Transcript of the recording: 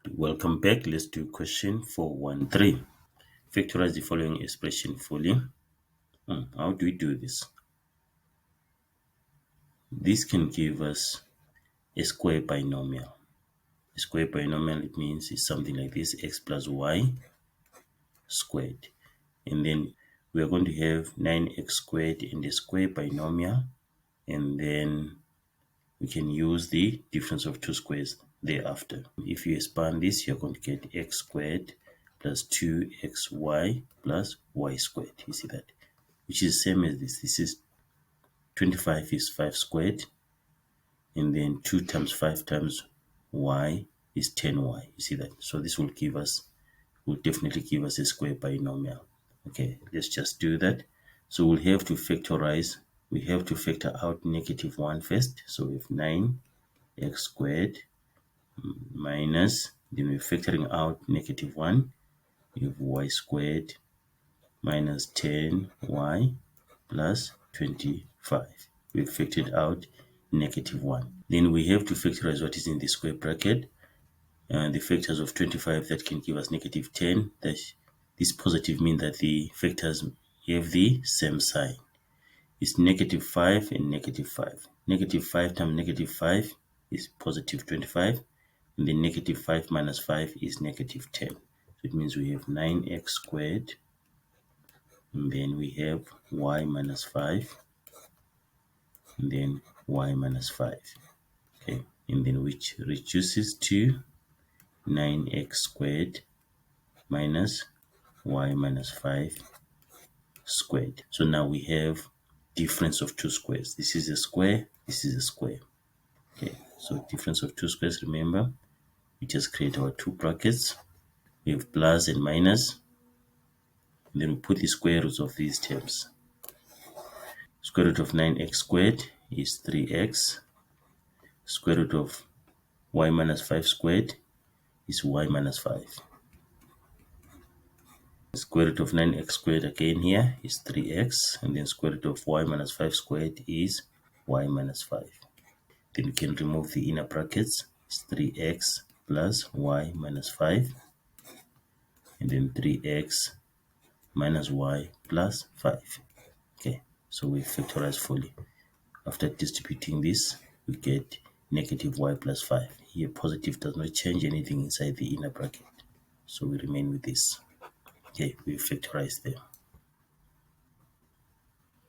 Welcome back. Let's do question 413. Factorize the following expression fully. How do we do this? This can give us a square binomial. A square binomial, it means it's something like this: x plus y squared. And then we are going to have 9x squared in the square binomial, and then we can use the difference of two squares thereafter. If you expand this, you're going to get x squared plus 2xy plus y squared. You see that? Which is the same as this. This is 25 is 5 squared, and then 2 times 5 times y is 10y. You see that? So this will definitely give us a square binomial. Okay, let's just do that. So we'll have to factorize. We have to factor out -1 first. So we have 9x squared minus, then we're factoring out -1. We have y squared minus 10y plus 25. We've factored out -1. Then we have to factorize what is in the square bracket. The factors of 25 that can give us -10. This positive means that the factors have the same sign. It's -5 and -5. -5 times -5 is positive 25. And then -5 minus 5 is -10. So it means we have 9x squared. And then we have y minus 5. And then y minus 5. Okay. And then which reduces to 9x squared minus y minus 5 squared. So now we have difference of two squares. This is a square, this is a square. Okay, so difference of two squares, remember, we just create our two brackets. We have plus and minus. And then we put the square roots of these terms. Square root of 9x squared is 3x. Square root of y minus 5 squared is y minus 5. Square root of 9x squared again here is 3x, and then square root of y minus 5 squared is y minus 5. Then we can remove the inner brackets. It's 3x plus y minus 5, and then 3x minus y plus 5. Okay, so we factorize fully. After distributing this, we get -y plus 5. Here positive does not change anything inside the inner bracket, so we remain with this. Okay, we factorize there.